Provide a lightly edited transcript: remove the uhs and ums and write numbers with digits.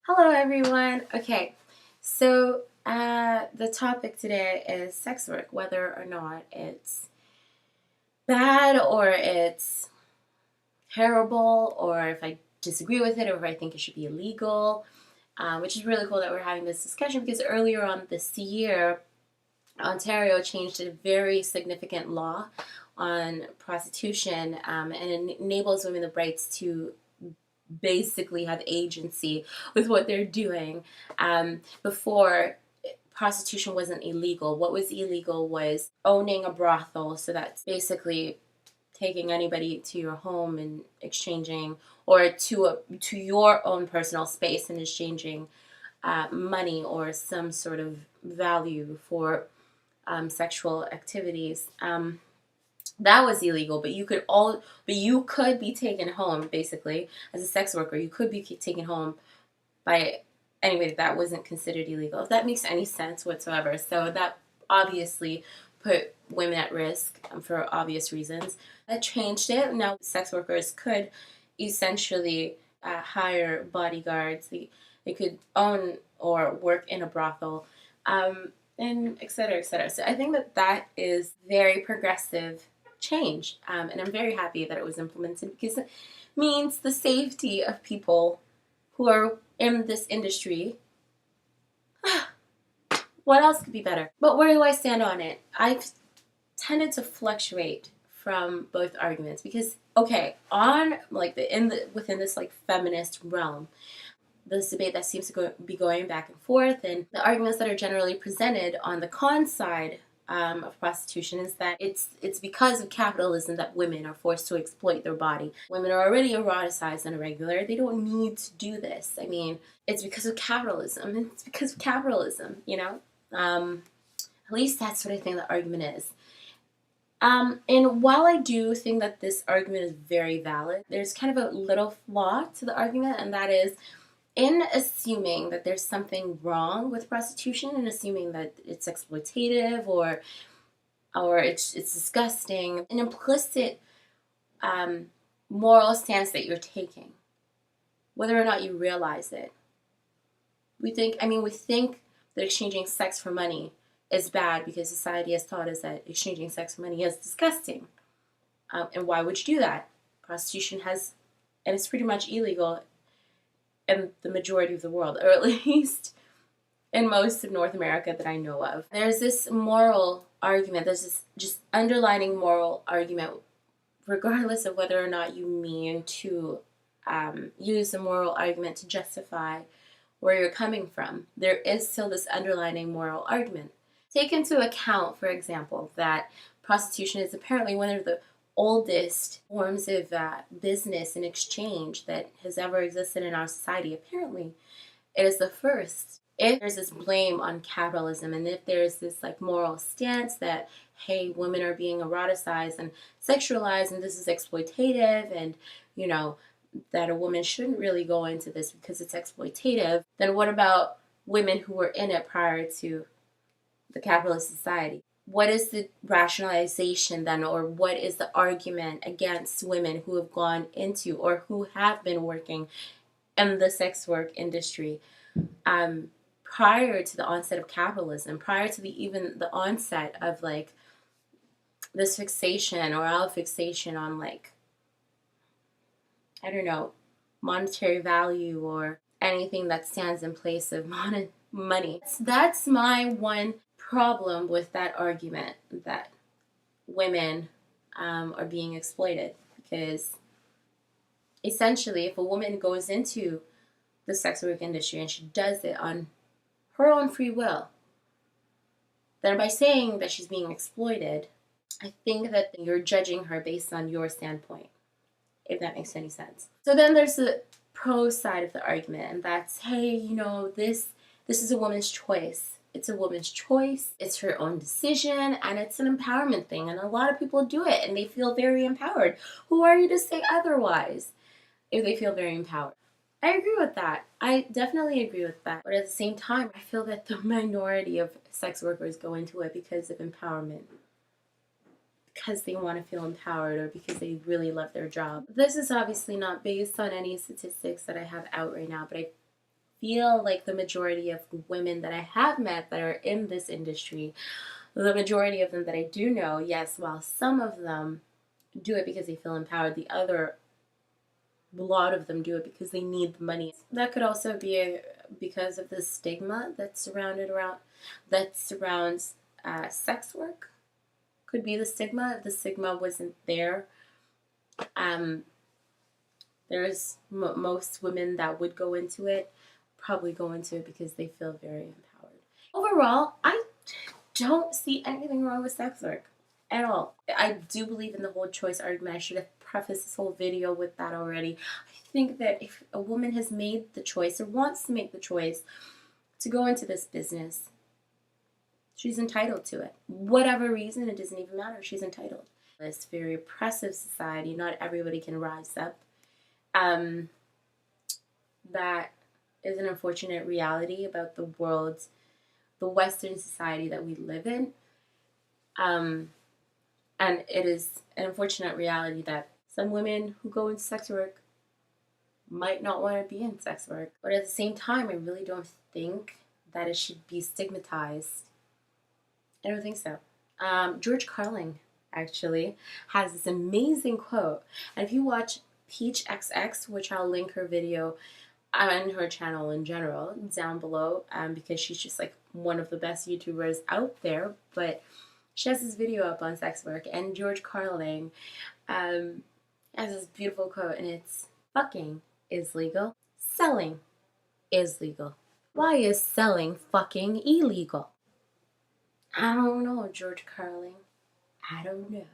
Hello, everyone. Okay, so the topic today is sex work, whether or not it's bad or it's terrible, or if I disagree with it, or if I think it should be illegal. Which is really cool that we're having this discussion because earlier on this year, Ontario changed a very significant law on prostitution, and it enables women the rights to basically have agency with what they're doing. Before, prostitution wasn't illegal. What was illegal was owning a brothel. So that's basically taking anybody to your home and exchanging, or to your own personal space and exchanging money or some sort of value for sexual activities. That was illegal, but you could be taken home basically as a sex worker. You could be taken home by anyway that wasn't considered illegal. If that makes any sense whatsoever. So that obviously put women at risk for obvious reasons. That changed it. Now sex workers could essentially hire bodyguards. They could own or work in a brothel. And et cetera, et cetera. So I think that is very progressive change, and I'm very happy that it was implemented because it means the safety of people who are in this industry. What else could be better? But where do I stand on it? I've tended to fluctuate from both arguments because okay, on like within this like feminist realm, this debate that seems to be going back and forth, and the arguments that are generally presented on the con side of prostitution is that it's because of capitalism that women are forced to exploit their body. Women are already eroticized on a regular. They don't need to do this. I mean, it's because of capitalism. It's because of capitalism, you know? At least that's what I think the argument is. And while I do think that this argument is very valid, there's kind of a little flaw to the argument, and that is in assuming that there's something wrong with prostitution and assuming that it's exploitative or it's disgusting, an implicit moral stance that you're taking, whether or not you realize it. We think that exchanging sex for money is bad because society has taught us that exchanging sex for money is disgusting. And why would you do that? Prostitution and it's pretty much illegal in the majority of the world, or at least in most of North America that I know of. There's this moral argument, there's this just underlining moral argument, regardless of whether or not you mean to use a moral argument to justify where you're coming from. There is still this underlining moral argument. Take into account, for example, that prostitution is apparently one of the oldest forms of business and exchange that has ever existed in our society. Apparently, it is the first. If there's this blame on capitalism, and if there's this like moral stance that hey, women are being eroticized and sexualized, and this is exploitative, and you know that a woman shouldn't really go into this because it's exploitative, then what about women who were in it prior to the capitalist society? What is the rationalization then, or what is the argument against women who have gone into or who have been working in the sex work industry prior to the onset of capitalism, prior to even the onset of like this fixation or our fixation on like, I don't know, monetary value or anything that stands in place of money. That's my one problem with that argument that women are being exploited, because essentially if a woman goes into the sex work industry and she does it on her own free will, then by saying that she's being exploited, I think that you're judging her based on your standpoint, if that makes any sense. So then there's the pro side of the argument, and that's hey, this is a woman's choice. It's a woman's choice, it's her own decision, and it's an empowerment thing, and a lot of people do it and they feel very empowered. Who are you to say otherwise if they feel very empowered? I agree with that. I definitely agree with that. But at the same time, I feel that the minority of sex workers go into it because of empowerment, because they want to feel empowered, or because they really love their job. This is obviously not based on any statistics that I have out right now, but I feel like the majority of women that I have met that are in this industry, the majority of them that I do know, yes, while some of them do it because they feel empowered, a lot of them do it because they need the money. That could also be because of the stigma that surrounds sex work. Could be the stigma. If the stigma wasn't there, um, there's most women that would go into it probably go into it because they feel very empowered. Overall, I don't see anything wrong with sex work at all. I do believe in the whole choice argument. I should have prefaced this whole video with that already. I think that if a woman has made the choice or wants to make the choice to go into this business, she's entitled to it. Whatever reason, it doesn't even matter. She's entitled. It's a very oppressive society. Not everybody can rise up. That is an unfortunate reality about the world, the Western society that we live in. And it is an unfortunate reality that some women who go into sex work might not want to be in sex work. But at the same time, I really don't think that it should be stigmatized. I don't think so. George Carlin actually has this amazing quote. And if you watch Peach XX, which I'll link her video on her channel in general down below, because she's just like one of the best YouTubers out there, but she has this video up on sex work, and George Carlin has this beautiful quote, and it's, "Fucking is legal, selling is legal. Why is selling fucking illegal?" I don't know, George Carlin. I don't know.